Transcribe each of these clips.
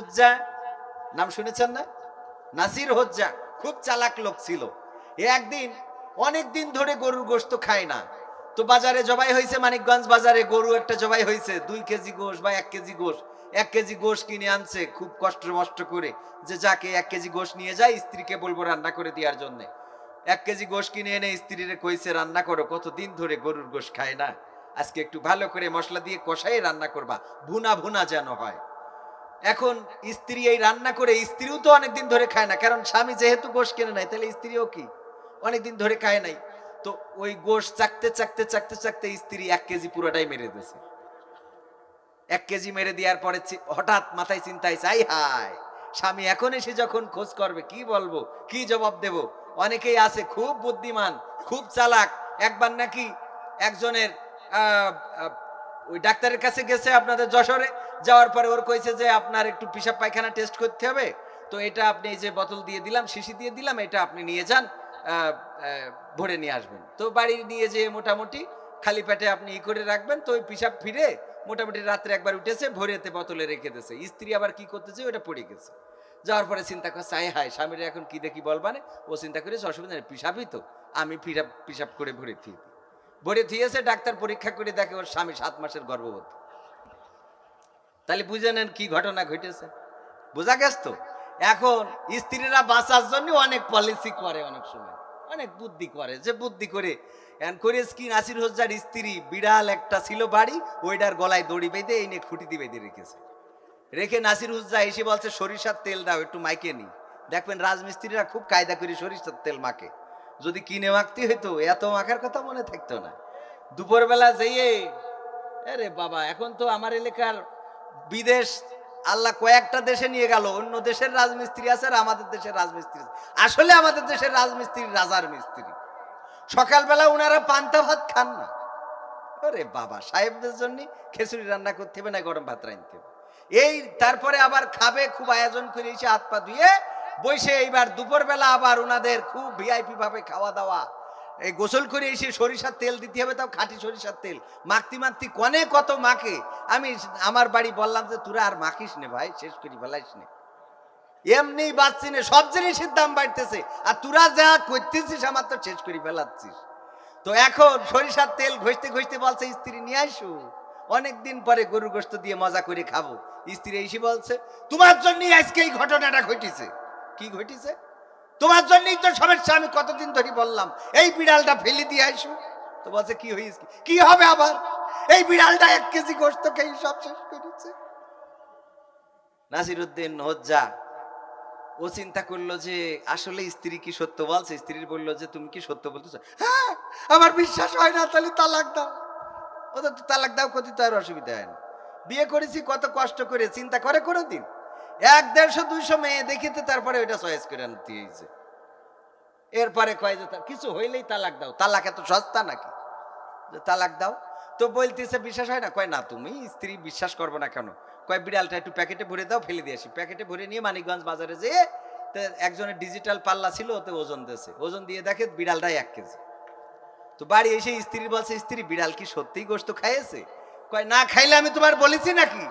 হোজ্জা নাম শুনেছেন না? নাসির হোজ্জা খুব চালাক লোক ছিল। একদিন অনেক দিন ধরে গরুর গোশত খায় না, তো বাজারে জবাই হয়েছে, মানিকগঞ্জ বাজারে গরু একটা জবাই হয়েছে, 2 কেজি গোশ বা 1 কেজি গোশ। 1 কেজি গোশ কিনে আনছে খুব কষ্ট মষ্ট করে, যে যাকে 1 কেজি গোশ নিয়ে যায়, স্ত্রীকে বলবো রান্না করে দেওয়ার জন্য। 1 কেজি গোশ কিনে এনে স্ত্রীরে কইছে রান্না করো, কতদিন ধরে গরুর গোশ খায় না, আজকে একটু ভালো করে মশলা দিয়ে কষাই রান্না করবা, ভুনা ভুনা যেন হয়। এখন স্ত্রী এই রান্না করে, স্ত্রীও তো অনেকদিন ধরে খায় না, কারণ স্বামী যেহেতু গোশ কেনে নাই, তাহলে স্ত্রীও কি অনেকদিন ধরে খায় নাই। তো ওই গোশ চাকতে চাকতে চাকতে চাকতে স্ত্রী 1 কেজি পুরোটাই মেরে দিয়েছে। 1 কেজি মেরে দেওয়ার পরে হঠাৎ মাথায় চিন্তা হয়েছে, আই হায়, স্বামী এখন এসে যখন খোঁজ করবে, কি বলবো, কি জবাব দেব। অনেকেই আছে খুব বুদ্ধিমান, খুব চালাক। একবার নাকি একজনের ওই ডাক্তারের কাছে গেছে আপনাদের যশোরে, যাওয়ার পরে ওর কইছে যে আপনার একটু পেশাব পায়খানা টেস্ট করতে হবে, তো এটা আপনি এই যে বোতল দিয়ে দিলাম, শিশি দিয়ে দিলাম, এটা আপনি নিয়ে যান, ভরে নিয়ে আসবেন। তো বাড়ি নিয়ে যেয়ে মোটামুটি খালি পেটে আপনি ই করে রাখবেন, তো ওই পেশাব ফিরে মোটামুটি রাত্রে একবার উঠেছে, ভরেতে বোতলে রেখে দিয়েছে। স্ত্রী আবার কি করতেছে, ওটা পড়ে গেছে। যাওয়ার পরে চিন্তা করছে, আয় হায়, স্বামীর এখন কি দেখি বলবানে। ও চিন্তা করেছে অসুবিধা নেই, পেশাবই তো, আমি পেশাব করে ভরে থিয়েছে। ডাক্তার পরীক্ষা করে দেখে ওর স্বামী 7 মাসের গর্ভবতী। তাহলে বুঝে নেন কি ঘটনা ঘটেছে, বোঝা গেছে তো। এখন স্ত্রীরা বাঁচার জন্য অনেক পলিসি করে, অনেক সময় অনেক বুদ্ধি করে, যে বুদ্ধি করে করেছে কি, নাসির হোজ্জার স্ত্রী বিড়াল একটা ছিল বাড়ি, ওইটার গলায় দড়ি বেঁধে এই নিয়ে খুঁটি দিয়ে বেঁধে রেখেছে। রেখে নাসির হোজ্জা এসে বলছে সরিষার তেল দাও, একটু মাইকে নি। দেখবেন রাজমিস্ত্রিরা খুব কায়দা করে সরিষার তেল মাখে, যদি কিনে মাখতে হইতো এত মাখার কথা মনে থাকতো না। দুপুরবেলা যেয়ে, আরে বাবা, এখন তো আমার এলাকার বিদেশ আল্লাহ কয়েকটা দেশে নিয়ে গেল, অন্য দেশের রাজমিস্ত্রি আছে আর আমাদের দেশের রাজমিস্ত্রি। আসলে আমাদের দেশের রাজমিস্ত্রি রাজার মিস্ত্রি। সকালবেলা উনারা পান্তা ভাত খান না। আরে বাবা, সাহেবদের জন্য খিচুড়ি রান্না করতে হবে না গরম ভাত রাঁধতে হবে। এই তারপরে আবার খাবে, খুব আয়োজন করে এসে হাত পা ধুয়ে বসে, এইবার দুপুরবেলা আবার উনাদের খুব ভিআইপি ভাবে খাওয়া দাওয়া। এই গোসল করে এসে সরিষার তেল দিতে হবে, তাও খাঁটি সরিষার তেল। মাখতি কনে কত মাখে। আমি আমার বাড়ি বললাম যে তোরা আর মাখিস নে ভাই, শেষ করি ফেলাইস নে, এমনি বাঁচছি না, সব জিনিসের দাম বাড়তেছে, আর তোরা যা করতেছিস আমার তো শেষ করি ফেলাচ্ছিস। তো এখন সরিষার তেল ঘষতে ঘষতে বলছে স্ত্রী নিয়ে আসো, অনেকদিন পরে গরুর গোশত দিয়ে মজা করে খাবো। স্ত্রী এসে বলছে তোমার জন্যই আজকে এই ঘটনাটা ঘটেছে। কি ঘটেছে? তোমার জন্যই তো সমস্যা, আমি কতদিন ধরে বললাম এই বিড়ালটা ফেলে দিয়ে আসো। তো বলছে কি হয়েছে, কি হবে আবার, এই বিড়ালটা 1 কেজি গোশত খেয়ে সব শেষ করেছে। নাসির উদ্দিন হোজ্জা ও চিন্তা করলো যে আসলে স্ত্রী কি সত্য বলছে। স্ত্রী বললো যে তুমি কি সত্য বলতেছো? হ্যাঁ, আমার বিশ্বাস হয় না, তাহলে তালাক দাও। ও তো তালাক দাও, কত তো আর অসুবিধা হয় না, বিয়ে করেছি কত কষ্ট করে, চিন্তা করে কোনোদিন 100-150-200 মেয়ে দেখিতে তারপরে ওইটা চয়েস করে আনতে হয়েছে। এরপরে কয় যে কিছু হইলেই তালাক দাও, তালাক এত সস্তা নাকি যে তালাক দাও। তো বলতেছে বিশ্বাস হয় না, কয় না তুমি স্ত্রী বিশ্বাস করবো না কেন, কয় বিড়ালটা একটু প্যাকেটে ভরে দাও, ফেলে দিয়ে আসি। প্যাকেটে ভরে নিয়ে মানিকগঞ্জ বাজারে যেয়ে একজনের ডিজিটাল পাল্লা ছিল, ওতে ওজন দিয়েছে, ওজন দিয়ে দেখে বিড়ালটাই 1 কেজি। তো বাড়ি এসে স্ত্রী বলছে, স্ত্রী বিড়াল কি সত্যিই গোশত খাইয়েছে? কয় না খাইলে আমি তোমার বলেছি নাকি?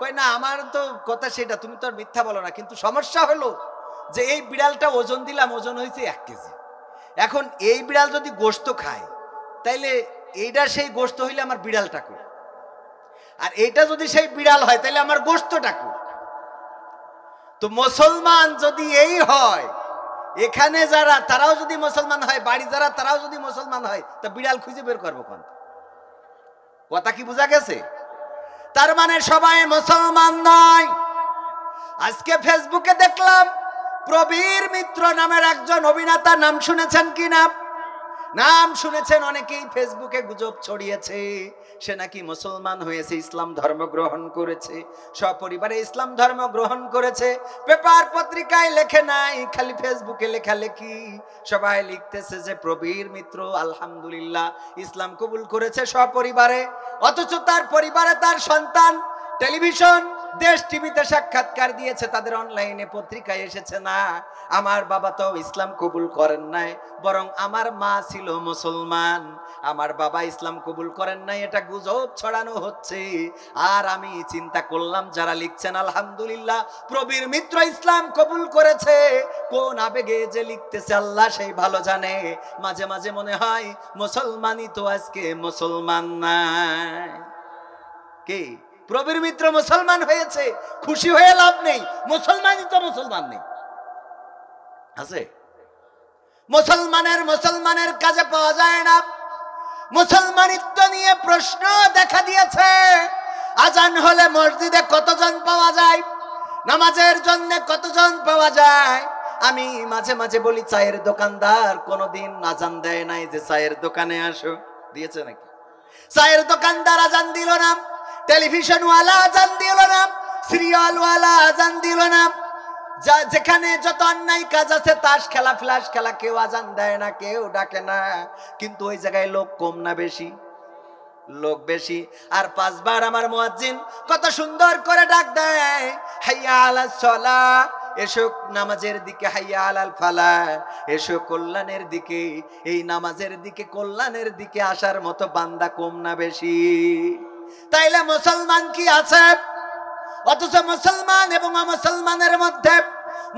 কয় না, আমার তো কথা সেটা, তুমি তো আর মিথ্যা বলো না, কিন্তু সমস্যা হলো যে এই বিড়ালটা ওজন দিলাম, ওজন হয়েছে 1 কেজি। এখন এই বিড়াল যদি গোশত খায়, তাইলে এইটা সেই গোশত হইলে আমার বিড়ালটা কই, আর এইটা যদি সেই বিড়াল হয় তাহলে আমার গোশতটা কই। তো মুসলমান যদি এই হয়, এখানে যারা তারাও যদি মুসলমান হয়, বাড়ি যারা তারাও যদি মুসলমান হয়, তা বিড়াল খুঁজে বের করবো কোন? কথা কি বোঝা গেছে? তার মানে সবাই মুসলমান নয়। আজকে ফেসবুকে দেখলাম প্রবীর মিত্র নামের একজন অভিনেতা, নাম শুনেছেন কি না? নাম শুনেছেন অনেকেই, ফেসবুকে গুজব ছড়িয়েছে সে নাকি মুসলমান হয়েছে, ইসলাম ধর্ম গ্রহণ করেছে, সপরিবারে ইসলাম ধর্ম গ্রহণ করেছে। পেপার পত্রিকায় লেখে নাই, খালি ফেসবুকে লেখালেখি। সবাই লিখতেছে যে প্রবীর মিত্র আলহামদুলিল্লাহ ইসলাম কবুল করেছে সপরিবারে, অথচ তার পরিবারে তার সন্তান টেলিভিশন দেশ টিভিতে সাক্ষাৎকার দিয়েছে, তাদের অনলাইনে পত্রিকায় এসেছে। না, আমার বাবা তো ইসলাম কবুল করেন নাই, বরং আমার মা ছিল মুসলমান, আমার বাবা ইসলাম কবুল করেন নাই, এটা গুজব ছড়ানো হচ্ছে। আর আমি চিন্তা করলাম, যারা লিখছেন আলহামদুলিল্লাহ প্রবীর মিত্র ইসলাম কবুল করেছে, কোন আবেগে যে লিখতেছে আল্লাহ সেই ভালো জানে। মাঝে মাঝে মনে হয় মুসলমানই তো আজকে মুসলমান নাই। কে? প্রবীর মিত্র মুসলমান হয়েছে, খুশি হয়ে লাভ নেই, মুসলমানই তো মুসলমান নেই। আছে মুসলমানের কাজে পাওয়া যায় না। মুসলমানিত্ব নিয়ে প্রশ্ন দেখা দিয়েছে। আজান হলে মসজিদে কতজন পাওয়া যায়, নামাজের জন্য কতজন পাওয়া যায়। আমি মাঝে মাঝে বলি, চায়ের দোকানদার কোনোদিন আজান দেয় নাই যে চায়ের দোকানে আসো? দিয়েছে নাকি? চায়ের দোকানদার আজান দিল না, টেলিভিশন ওয়ালা আজান দিল না, সিরিয়াল ওয়ালা আজান দিল না। যেখানে যত অন্যায় কাজ আছে, তাস খেলা, ফ্ল্যাশ খেলা, কেউ আজান দেয় না, কেউ ডাকে না। কিন্তু ওই জায়গায় লোক কম না বেশি? লোক বেশি। আর 5 বার আমার মুয়াজ্জিন কত সুন্দর করে ডাক দেয়, হাইয়া আলাস সালাহ, এসো নামাজের দিকে, হাইয়া আলাল ফালাহ, এসো কল্যাণের দিকে। এই নামাজের দিকে, কল্যাণের দিকে আসার মতো বান্দা কম না বেশি? তাইলে মুসলমান কি আছে? অথচ মুসলমান এবং অমুসলমানের মধ্যে,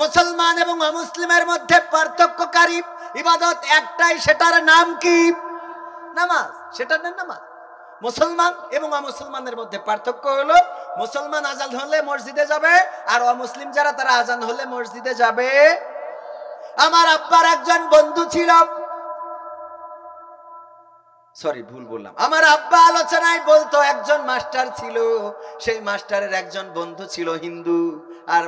মুসলমান এবং অমুসলিমের মধ্যে পার্থক্যকারী ইবাদত একটাই, সেটার নাম কি? নামাজ। সেটার নাম নামাজ। মুসলমান এবং অমুসলমানের মধ্যে পার্থক্য হলো, মুসলমান আজান হলে মসজিদে যাবে, আর অমুসলিম যারা তারা আজান হলে মসজিদে যাবে। আমার আব্বার একজন বন্ধু ছিল, সরি ভুল বললাম, আমার আব্বা আলোচনায় বলতো, একজন মাস্টার ছিল, সেই মাস্টারের একজন বন্ধু ছিল হিন্দু, আর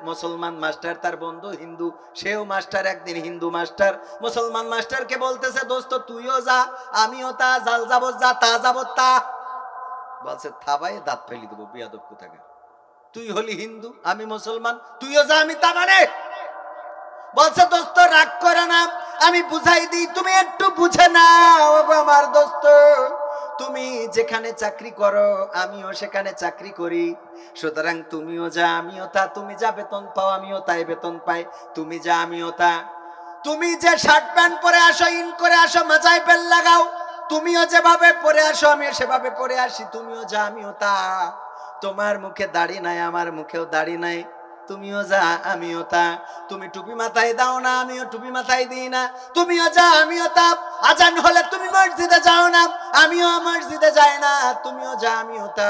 মুসলমান মাস্টার, তার বন্ধু হিন্দু, সেও মাস্টার। একদিন হিন্দু মাস্টার মুসলমান মাস্টারকে বলতেছে, দোস্ত তুইও যা, আমিও তা, জাল যাব যা, তা যাব তা। বলছে, থাবাই দাঁত ফেলি দেবো, বিয়াদব কোথাকার। তুই হলি হিন্দু, আমি মুসলমান, তুইও যা, আমি তা মানে? বলছে, দোস্ত রাগ করে না, আমি বুঝাই দিই, তুমি একটু বুঝে নাও। আমার দোস্ত, তুমি যেখানে চাকরি করো আমিও সেখানে চাকরি করি, সুতরাং তুমিও যা আমিও তা। তুমি যা বেতন পাও আমিও তাই বেতন পাই, তুমি যা আমিও তা। তুমি যে শার্ট প্যান্ট পরে আসো, ইন করে আসো, মাথায় বেল লাগাও, তুমিও যেভাবে পরে আসো আমিও সেভাবে পরে আসি, তুমিও যা আমিও তা। তোমার মুখে দাড়ি নাই, আমার মুখেও দাড়ি নাই, তুমিও যা আমিও তা। তুমি টুপি মাথায় দাও না, আমিও টুপি মাথায় দিই না, তুমিও যা আমিও তা। আজান হলে তুমি মসজিদে যাও না, আমিও মসজিদে যাই না, তুমিও যা আমিও তা।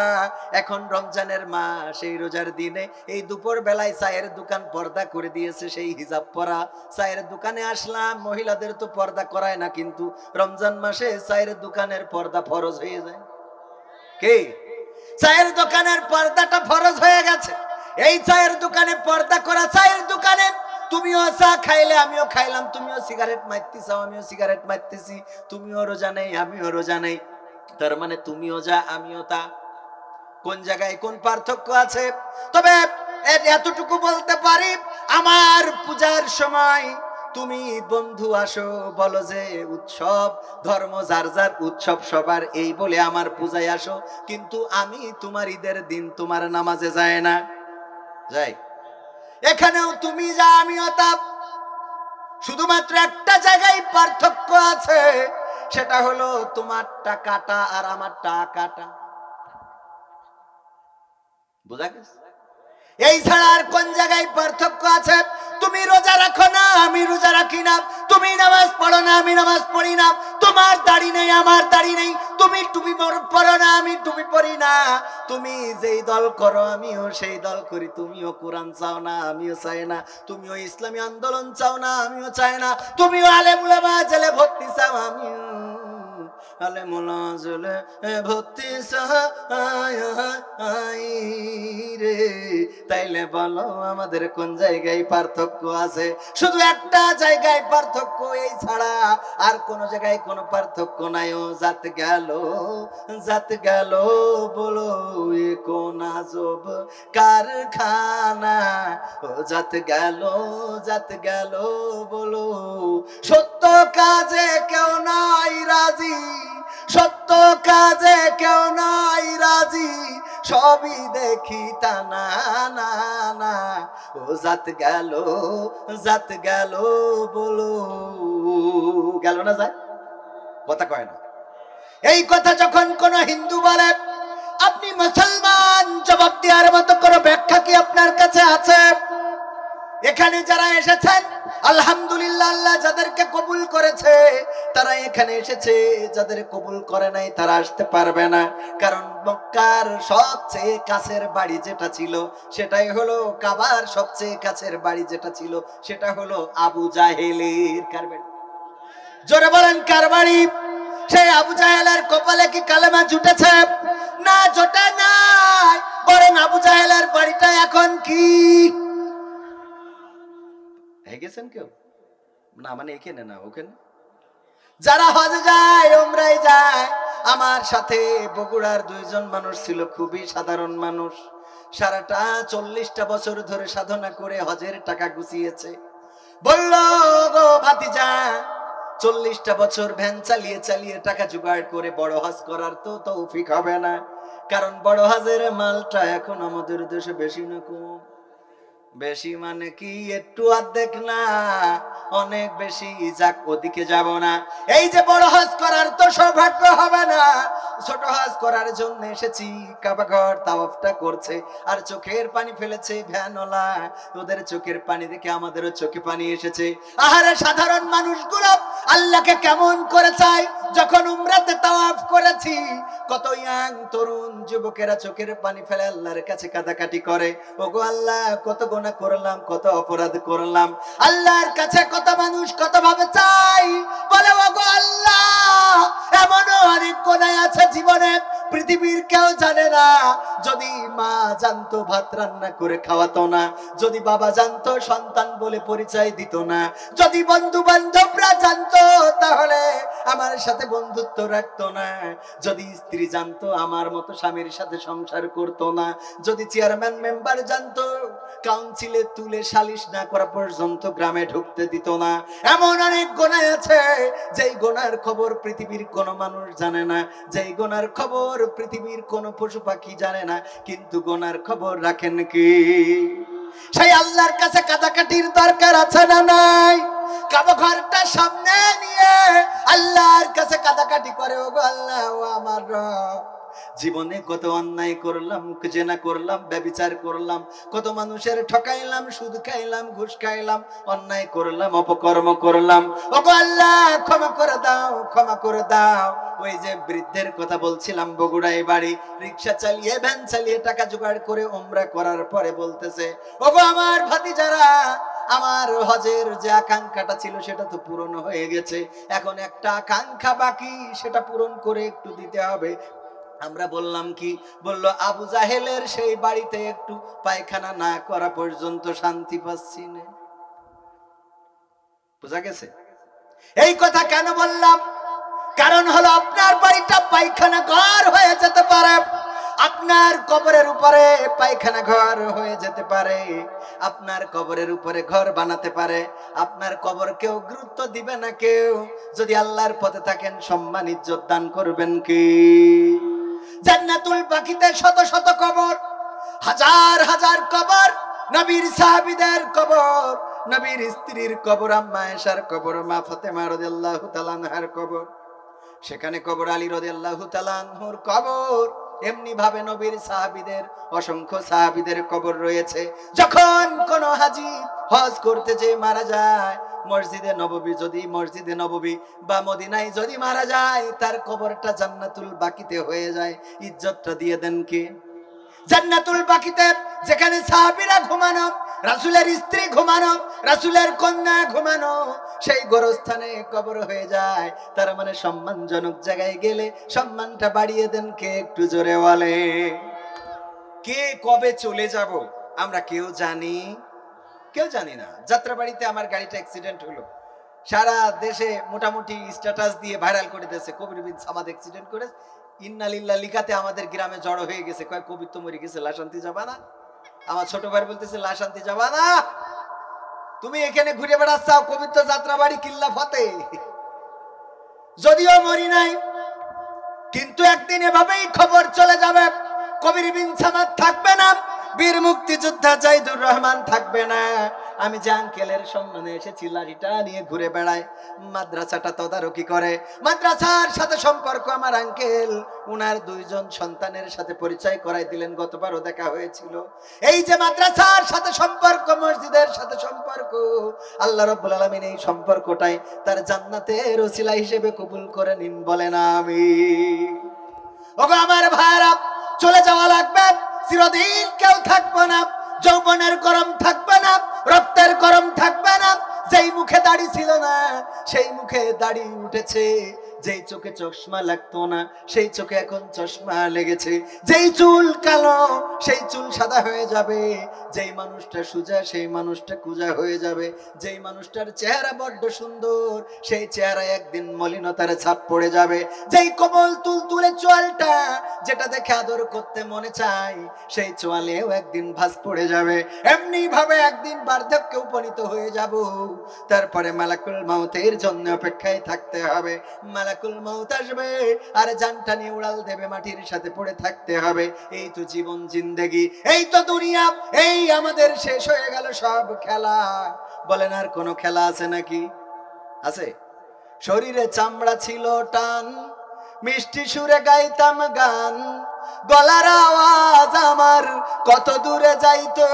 এখন রমজানের মাস, এই রোজার দিনে এই দুপুর বেলায় চায়ের দোকান পর্দা করে দিয়েছে, সেই হিজাব পরা। চায়ের দোকানে আসলাম, মহিলাদের তো পর্দা করায় না, কিন্তু রমজান মাসে চায়ের দোকানের পর্দা ফরজ হয়ে যায়। কে? চায়ের দোকানের পর্দাটা ফরজ হয়ে গেছে। এই চায়ের দোকানে পর্দা করা, চায়ের দোকানে তুমিও চা খাইলে আমিও খাইলাম, তুমিও সিগারেট মারতেছো আমিও সিগারেট মারতেছি, তুমিও রোজা নেই আমিও রোজা নেই, তার মানে তুমিও যা আমিও তা। কোন জায়গায় কোন পার্থক্য আছে? তবে এতটুকু বলতে পারি, আমার পূজার সময় তুমি বন্ধু আসো, বলো যে উৎসব, ধর্ম যার যার, উৎসব সবার, এই বলে আমার পূজায় আসো, কিন্তু আমি তোমার ঈদের দিন তোমার নামাজে যায় না, যাই। এখানেও তুমি যা আমিও তা। শুধুমাত্র একটা জায়গায় পার্থক্য আছে, সেটা হলো তোমারটা কাটা আর আমারটা কাটা। বুঝা গেছে? এই ছাড়া আর কোন জায়গায় পার্থক্য আছে? তুমি রোজা রাখো না, আমি রোজা রাখি না, তুমি নামাজ পড়ো না, আমি নামাজ পড়ি না, তোমার দাড়ি নেই আমার দাড়ি নেই, তুমি টুপি পরো না, আমি টুপি পরি না, তুমি যেই দল করো আমিও সেই দল করি, তুমিও কোরআন চাও না আমিও চাই না, তুমিও ইসলামী আন্দোলন চাও না আমিও চাই না, তুমিও আলেম উলামা জেলে ভর্তি চাও আমিও আলেম উলামা জেলে ভর্তি চাই রে। তাইলে বলো আমাদের কোন জায়গায় পার্থক্য আছে? শুধু একটা জায়গায় পার্থক্য, এই ছাড়া আর কোন জায়গায় কোনো পার্থক্য নাই। ও জাত গেল বলো এ কোন আজব কারখানা, ও জাত গেল বলো সত্য কাজে কেউ নাই রাজি, সত্য কাজে কেউ নাই রাজি, সবই দেখি তা না না না, ও জাত গেল বলো, গেল না যায়, কথা কয় না। এই কথা যখন কোন হিন্দু বলে, আপনি মুসলমান, জবাব দেওয়ার মতো কোনো ব্যাখ্যা কি আপনার কাছে আছে? এখানে যারা এসেছেন আলহামদুলিল্লাহ, আল্লাহ যাদেরকে কবুল করেছে তারা এখানে এসেছে, যাদের কবুল করে নাই তারা আসতে পারবে না। কারণ মক্কার সবচেয়ে কাছের বাড়ি যেটা ছিল সেটাই হলো, কাবার সবচেয়ে কাছের বাড়ি যেটা ছিল সেটা হলো আবু জাহেলের। কার বাড়ি? জোরে বলেন কার বাড়ি? সেই আবু জাহেলের কপালে কি কালেমা জুটেছে? না, জোটে নাই। বরং আবু জাহেলের বাড়িটা এখন কি হয়ে গেছেন? কেউ না, মানে এখানে না, ওখানে যারা হজে যায়, উমরায় যায়, আমার সাথে বগুড়ার দুইজন মানুষ ছিল, খুবই সাধারণ মানুষ, সারাটা 40টা বছর ধরে সাধনা করে হজের টাকা গুছিয়েছে। বলল, গো ভাতিজা, 40টা বছর ভ্যান চালিয়ে চালিয়ে টাকা জোগাড় করে বড় হজ করার তো তৌফিক হবে না, কারণ বড় হজের মালটা এখন আমাদের দেশে বেশি না কম? বেশি মানে কি একটু অর্ধেক না, অনেক বেশি। যাক, ওদিকে যাব না। এই যে বড় হজ করার তো সৌভাগ্য হবে না, ছোট হজ করার জন্য এসেছি। কাবা ঘর তাওয়াফটা করছে আর চোখের পানি ফেলেছে ভ্যানওয়ালা। ওদের চোখের পানি দেখে আমাদেরও চোখে পানি এসেছে। আহারে, সাধারণ মানুষগুলো আল্লাহকে কেমন করে চায়। যখন উমরাতে তাওয়াফ করেছি, কত ইয়াং তরুণ যুবকেরা চোখের পানি ফেলে আল্লাহর কাছে কাঁদাকাটি করে, ওগো আল্লাহ, কত গুনাহ করলাম, কত অপরাধ করলাম। আল্লাহর কাছে কত মানুষ কত ভাবে চাই, বলে, ওগো আল্লাহ, এমনও অনেক গুনাহ আছে জীবনে পৃথিবীর কেউ জানে না। যদি মা জানতো ভাত রান্না করে খাওয়াতো না, যদি বাবা জানতো সন্তান বলে পরিচয় দিত না, যদি বন্ধু বান্ধবরা জানতো তাহলে আমার সাথে বন্ধুত্ব রাখতো না, যদি স্ত্রী জানতো আমার মতো স্বামীর সাথে সংসার করতো না, যদি চেয়ারম্যান মেম্বার জানতো কাউন্সিলে তুলে সালিশ না করা পর্যন্ত গ্রামে ঢুকতে দিত না। এমন অনেক গুনাহ আছে যেই গুনার খবর পৃথিবীর কোনো মানুষ জানে না, যেই গুনার খবর পৃথিবীর কোনো পশু পাখি জানে না, কিন্তু গুনার খবর রাখেন কি? সেই আল্লাহর কাছে কাটাকাটির দরকার আছে না নাই? কাবা ঘরটা সামনে নিয়ে আল্লাহর কাছে কাটাকাটি করে, ওগো আল্লাহ, ও আমার রব, জীবনে কত অন্যায় করলাম, জেনা করলাম, ব্যভিচার করলাম, কত মানুষের ঠকাইলাম, সুদ খাইলাম, ঘুষ খাইলাম, অন্যায় করলাম, অপকর্ম করলাম, ওগো আল্লাহ, ক্ষমা করে দাও, ক্ষমা করে দাও। ওই যে বৃদ্ধের কথা বলছিলাম, বগুড়ায় বাড়ি, রিক্সা চালিয়ে ভ্যান চালিয়ে টাকা জোগাড় করে উমরা করার পরে বলতেছে, ওগো আমার ভাতিজারা, আমার হজের যে আকাঙ্ক্ষাটা ছিল সেটা তো পূরণ হয়ে গেছে, এখন একটা আকাঙ্ক্ষা বাকি, সেটা পূরণ করে একটু দিতে হবে। আমরা বললাম কি? বলল, আবু জাহেলের সেই বাড়িতে একটু পায়খানা না করা পর্যন্ত শান্তি পাচ্ছি না। বুঝা গেছে? এই কথা কেন বললাম? কারণ হলো আপনার বাড়িটা পায়খানা ঘর হয়ে যেতে পারে, আপনার কবরের উপরে পায়খানা ঘর হয়ে যেতে পারে, আপনার কবরের উপরে ঘর বানাতে পারে। আপনার কবর কেউ গুরুত্ব দিবে না কেউ। যদি আল্লাহর পথে থাকেন, সম্মান ইজ্জত দান করবেন কি? জান্নাতুল বাকিতে শত শত কবর, হাজার হাজার কবর, নবীর সাহাবীদের কবর, নবীর স্ত্রীর কবর, আম্মা আয়েশার কবর, মা ফাতেমা রাদিয়াল্লাহু তাআলা আনহার কবর, সেখানে কবর আলী রাদিয়াল্লাহু তাআলা আনহুর কবর। এমনি ভাবে নবীর সাহাবীদের, অসংখ্য সাহাবীদের কবর রয়েছে। যখন কোন হাজী হজ করতে যে মারা যায়, মসজিদে নববী বা মদিনায় যদি মারা যায়, তার কবরটা জান্নাতুল বাকিতে হয়ে যায়। ইজ্জতটা দিয়ে দেন কে? জান্নাতুল বাকিতে যেখানে সাহাবীরা ঘুমানো, রাসূলের স্ত্রী ঘুমানো, রাসূলের কন্যা ঘুমানো, সেই গোরস্থানে কবর হয়ে যায়। তার মানে সম্মানজনক জায়গায় গেলে সম্মানটা বাড়িয়ে দেন কে? একটু জোরে বলে। কে কবে চলে যাব আমরা কেউ জানি? কেউ জানি না। যাত্রাবাড়িতে আমার গাড়িটা অ্যাক্সিডেন্ট হলো, সারা দেশে মোটামুটি স্ট্যাটাস দিয়ে ভাইরাল করে দিয়েছে, কবির বিন সামাদ অ্যাক্সিডেন্ট করে ইন্নালিল্লাহ লিখাতে আমাদের গ্রামে জড়ো হয়ে গেছে। কয়, কবির তো মরে গেছে, লাশান্তি যাবা না? আমার ছোট ভাই বলতেছে, লাশান্তি যাবা না? তুমি এখানে ঘুরে বেড়াচ্ছাও, কবির তো যাত্রাবাড়ি কিল্লা ফতে। যদিও মরি নাই, কিন্তু একদিন এভাবেই খবর চলে যাবে। কবির বিন সামাদ থাকবে না, বীর মুক্তিযোদ্ধা জাইদুর রহমান থাকবে না। আমি যে আঙ্কেলের সম্মানে এসেছি, লাঠিটা নিয়ে ঘুরে বেড়ায়, মাদ্রাসাটা তদারকি করে, মাদ্রাসার সাথে সম্পর্ক আমার আঙ্কেল উনার দুইজন সন্তানের সাথে পরিচয় করাই দিলেন, গতবারও দেখা হয়েছিল। এই যে মাদ্রাসার সাথে সম্পর্ক, মসজিদের সাথে সম্পর্ক, আল্লাহ রাব্বুল আলামিন এই সম্পর্কটাই তার জান্নাতের ওসিলা হিসেবে কবুল করে নিন, বলেন আমিন। ওগো আমার ভাইরা, চলে যাওয়া লাগবে, চিরদিন কেউ থাকবে না, যৌবনের গরম থাকবে না, রক্তের গরম থাকবে না। যেই মুখে দাড়ি ছিল না সেই মুখে দাড়ি উঠেছে, যেই চোখে চশমা লাগতো না সেই চোখে এখন চশমা লেগেছে, যেই চুল কালো সেই চুল সাদা হয়ে যাবে, যেই মানুষটা সোজা সেই মানুষটা কুজা হয়ে যাবে, যেই মানুষটার চেহারা বড্ড সুন্দর সেই চেহারায় একদিন মলিনতার ছাপ পড়ে যাবে, যেই কোমল তুলতুলে চোয়ালটা যেটা দেখে আদর করতে মনে চায় সেই চোয়ালেও একদিন ভাঁজ পড়ে যাবে। এমনি ভাবে একদিন বার্ধক্যে উপনীত হয়ে যাব, তারপরে মালাকুল মাউতের জন্য অপেক্ষায় থাকতে হবে। মালাকুল মাউত আসবে আর জানটা নিয়ে উড়াল দেবে, মাটির সাথে পড়ে থাকতে হবে। এই তো জীবন জিন্দেগি, এই তো দুনিয়া, এই আমাদের শেষ হয়ে গেল সব খেলা। বলেন আর কোনো খেলা আছে নাকি? আছে? শরীরে চামড়া ছিল টান, মিষ্টি সুরে গাইতাম গান, গলার আওয়াজ আমার কত দূরে যাইতো,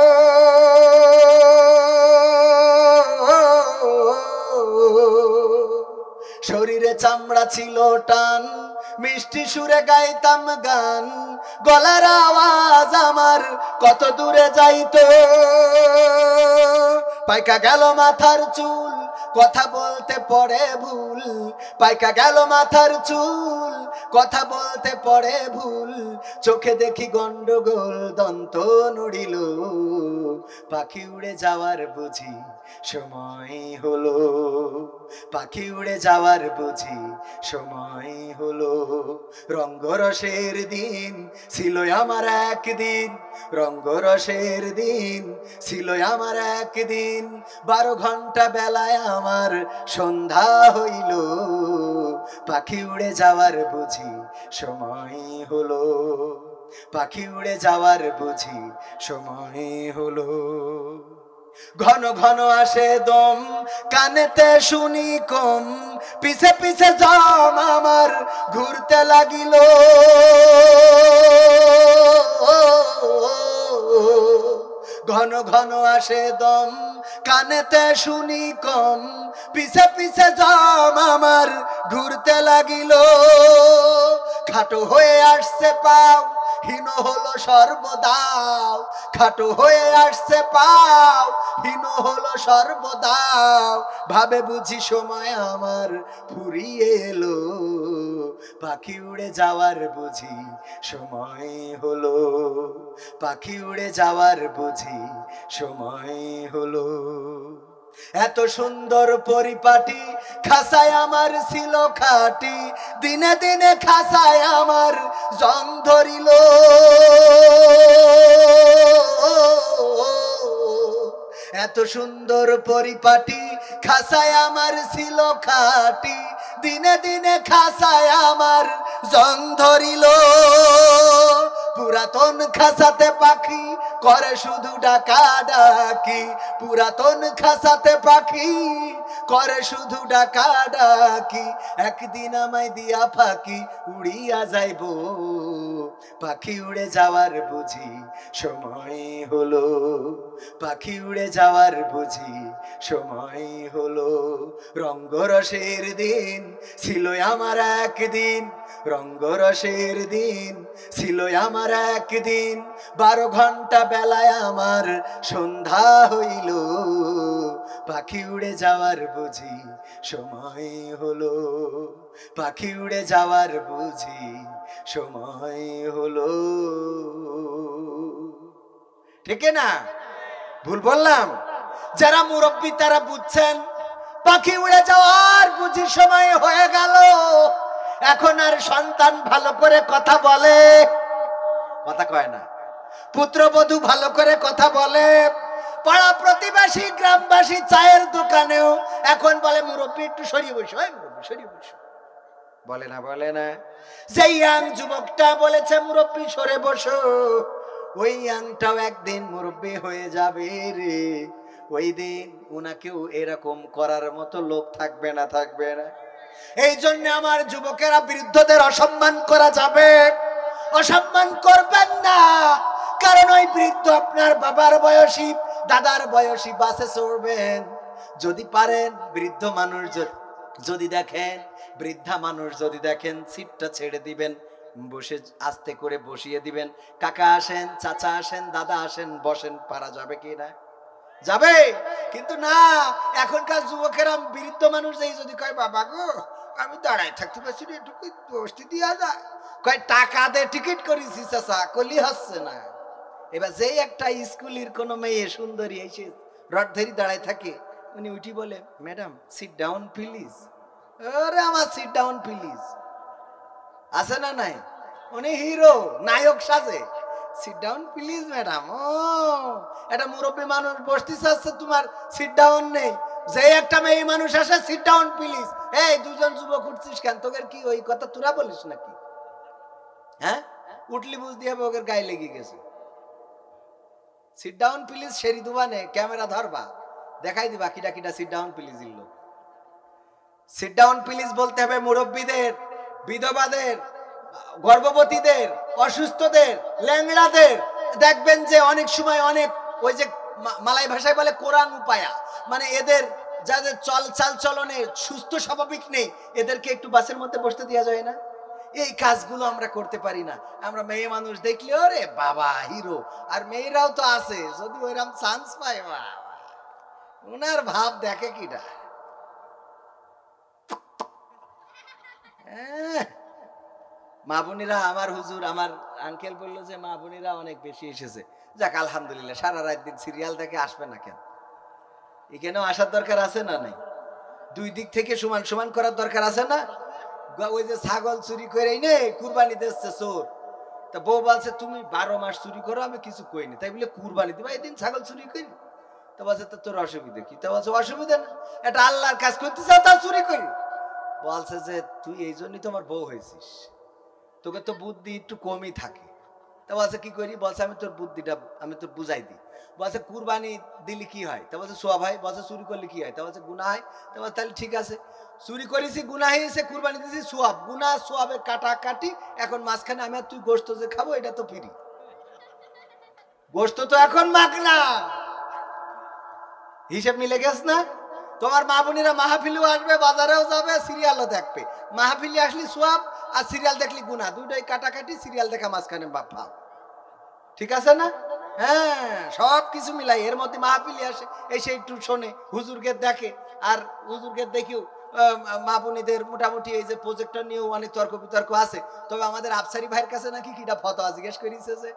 শরীরে চামড়া ছিল টান, মিষ্টি সুরে গাইতাম গান, গলার আওয়াজ আমার কত দূরে যাইতো। পাইকা গেল মাথার চুল, কথা বলতে পড়ে ভুল, পাইকা গেল মাথার চুল, কথা বলতে পড়ে ভুল, চোখে দেখি গন্ডগোল, দন্ত নড়িল, পাখি উড়ে যাওয়ার বুঝি সময় হলো, পাখি উড়ে যাওয়ার বুঝি সময় হলো। রঙ্গরসের দিন ছিল আমার একদিন, রঙ্গরসের দিন ছিল আমার একদিন, 12 ঘন্টা বেলায় আমার সন্ধ্যা হইল, পাখি উড়ে যাওয়ার বুঝি সময় হলো, পাখি উড়ে যাওয়ার বুঝি সময় হলো। ঘন ঘন আসে দম, কানেতে শুনি কম, পিছে পিছে জম আমার ঘুরতে লাগিল, ঘন ঘন আসে দম, কানেতে শুনি কম, পিছে পিছে জম আমার ঘুরতে লাগিল। খাটো হয়ে আসছে পাও, হীন হলো সর্বদাও, খাটো হয়ে আসছে পাও, হীন হলো সর্বদাও, ভাবে বুঝি সময় আমার ফুরিয়ে এলো, পাখি উড়ে যাওয়ার বুঝি সময় হলো, পাখি উড়ে যাওয়ার বুঝি সময় হলো। এত সুন্দর পরিপাটি, খাসায় আমার ছিল খাটি, দিনে দিনে খাসায় আমার জং ধরিল, এত সুন্দর পরিপাটি, খাসায় আমার ছিল খাটি, দিনে দিনে খাসায় আমার জং ধরিল। পুরাতন খাসাতে পাখি করে শুধু ডাকা ডাকি, পুরাতন খাসাতে পাখি করে শুধু ডাকা ডাকি, একদিন আমায় দিয়া ফাঁকি উড়িয়া যাইব, পাখি উড়ে যাওয়ার বুঝি সময় হলো, পাখি উড়ে যাওয়ার বুঝি সময় হলো। রঙ্গরসের দিন ছিল আমার একদিন, রঙ্গরসের দিন ছিল আমার একদিন, 12 ঘন্টা বেলায় আমার সন্ধ্যা হইল, পাখি উড়ে যাওয়ার বুঝি সময় হলো, পাখি উড়ে যাওয়ার বুঝি সময় হলো। ঠিক না? ভুল বললাম? যারা মুরব্বী তারা বুঝছেন, পাখি উড়ে যাওয়ার বুঝি সময় হয়ে গেল। এখন আর সন্তান ভালো করে কথা বলে? কথা কয় না। পুত্রবধূ ভালো করে কথা বলে? পাড়া প্রতিবেশী গ্রামবাসী চায়ের দোকানেও এখন বলে মুরব্বী একটু সরিয়ে বসো, মুরব্বী সরিয়ে বসো। বলে না বলে না? যে ইয়াং যুবকটা বলেছে মুরব্বি সরে বসো, ওই ইয়াংটাও একদিন মুরব্বি হয়ে যাবে রে। ওই দিন উনাকেও এরকম করার মতো লোক থাকবে না, থাকবে না। এই জন্য আমার যুবকেরা বৃদ্ধদের অসম্মান করা যাবে, অসম্মান করবেন না। কারণ ওই বৃদ্ধ আপনার বাবার বয়সী, দাদার বয়সী, বাসে চড়বেন। যদি পারেন বৃদ্ধ মানুষ যদি দেখেন, বৃদ্ধা মানুষ যদি দেখেন, সিটটা ছেড়ে দিবেন, বসে আস্তে করে বসিয়ে দিবেন। কাকা আসেন, চাচা আসেন, দাদা আসেন, বসেন। পারা যাবে কি না? যাবে। কিন্তু না, এখনকার যুবকেরা বৃদ্ধ মানুষ যদি কয় বাবা গো আমি দাঁড়াই থাকতে পারছি না, একটু বসতে দিয়া যায়, কয় টাকা দে টিকিট করেছি চাচা, কলি হচ্ছে না। এবার যেই একটা স্কুলের কোন মেয়ে সুন্দরী এসে রড ধরি দাঁড়ায় থাকে, উনি উঠি বলে ম্যাডাম সিট ডাউন প্লিজ। আরে আমার সিট ডাউন প্লিজ আছে না নাই? উনি হিরো, নায়ক সাজে, সিট ডাউন প্লিজ ম্যাডাম। ও এটা মুরব্বী মানুষ বসতে চাচ্ছে, তোমার সিট ডাউন নেই। যে একটা মেয়ে মানুষ আসে সিট ডাউন প্লিজ। এই দুজন যুবক উঠছিস কেন? তোদের কি ওই কথা তোরা বলিস নাকি? হ্যাঁ, উঠলি বুঝ দিয়ে ওদের গায়ে লেগে গেছে। সিট ডাউন প্লিজ সেরি দুবানে ক্যামেরা ধরবা, দেখাই দিবা কিটা কিটা সিট ডাউন প্লিজ ইল্লো। সিট ডাউন প্লিজ বলতে হবে মুরব্বীদের, বিধবাদের, গর্ভবতীদের, অসুস্থদের, ল্যাংড়াদের। দেখবেন যে অনেক সময় অনেক ওই যে মালাই ভাষায় বলে কোরআন উপায়া, মানে এদের যাদের চাল চলনে সুস্থ স্বাভাবিক নেই, এদেরকে একটু বাসের মধ্যে বসতে দেওয়া যায় না? এই কাজগুলো আমরা করতে পারি না। আমরা মেয়ে মানুষ দেখলে ওরে বাবা হিরো, আর মেয়েরাও তো আছে, যদি ওইরকম চান্স পায় ওনার ভাব দেখে কিটা। মা বোনেরা, আমার হুজুর, আমার আঙ্কেল বললো যে মা বোনেরা অনেক বেশি এসেছে। যাক আলহামদুলিল্লাহ, সারা রাত দিন সিরিয়াল দেখে আসবে না কেন? এখানেও আসার দরকার আছে না নাই? দুই দিক থেকে সমান সমান করার দরকার আছে না? ওই যে ছাগল চুরি করে নে কুরবানি দিচ্ছে চোর, তা বউ বলছে তুমি 12 মাস চুরি করো, আমি কিছু কইনি, তাই বলে কুরবানি দিবা এই দিন ছাগল চুরি করি? তা বলছে তোর অসুবিধা কি? তা বলছে অসুবিধা না, এটা আল্লাহর কাজ করতে চাও তা চুরি করি। বলছে যে তুই এই জন্যই তো আমার বউ হয়েছিস, তোকে তো বুদ্ধি একটু কমই থাকে। তা বলছে কি করি? বলছে আমি তোর বুদ্ধিটা আমি তোর বুঝাই দিই। বলছে কুরবানি দিলি কি হয়? তা বলছে সোয়াব হয়। বলছে চুরি করলে কি হয়? তা বলছে গুনাহ হয়। তা বলছে তাহলে ঠিক আছে, চুরি করেছি গুনাহ হয়েছে, কুরবানি দিয়েছি সোয়াব, গুনাহ সোয়াবে কাটাকাটি। এখন মাঝখানে আমি আর তুই গোশত যে খাবো এটা তো ফ্রি, গোশত তো এখন মাগনা। হিসেব মিলে গেছ না? তোমার মা বোনেরা মাহফিলেও আসবে, বাজারেও যাবে, সিরিয়ালও দেখবে। মাহফিলে আসলি সোয়াব আর সিরিয়াল দেখলি গুনাহ, দুটোই কাটাকাটি, সিরিয়াল দেখা মাঝখানে বাপ ভাব। ঠিক আছে না? হ্যাঁ, সব কিছু মিলাই এর মধ্যে মাহফিলে আসে, এসে একটু শোনে, হুজুরকে দেখে। আর হুজুরকে দেখেও মা বোনেদের মোটামুটি এই যে প্রজেক্টর নিয়েও অনেক তর্ক বিতর্ক আছে। তবে আমাদের আফসারি ভাইয়ের কাছে নাকি কিটা ফতোয়া জিজ্ঞেস করেছে যে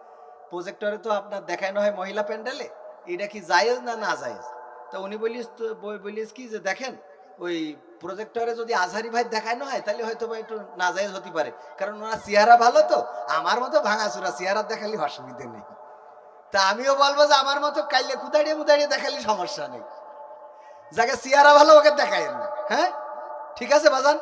প্রজেক্টরে তো আপনার দেখানো হয় মহিলা প্যান্ডেলে, এটা কি জায়েজ না না জায়েজ? তো উনি বলিস কি যে দেখেন ওই প্রজেক্টরে যদি আজহারি ভাই দেখানো হয় তাহলে হয়তো বা একটু নাজায়েজ হতে পারে, কারণ ওনার চেহারা ভালো, তো আমার মতো ভাঙাচুরা চেহারা দেখালে অসুবিধে নেই। তা আমিও বলবো যে আমার মতো কাইলে কুদাড়িয়ে মুদাড়িয়ে দেখালে সমস্যা নেই, যাকে চেহারা ভালো ওকে দেখায় না। হ্যাঁ ঠিক আছে বাজান।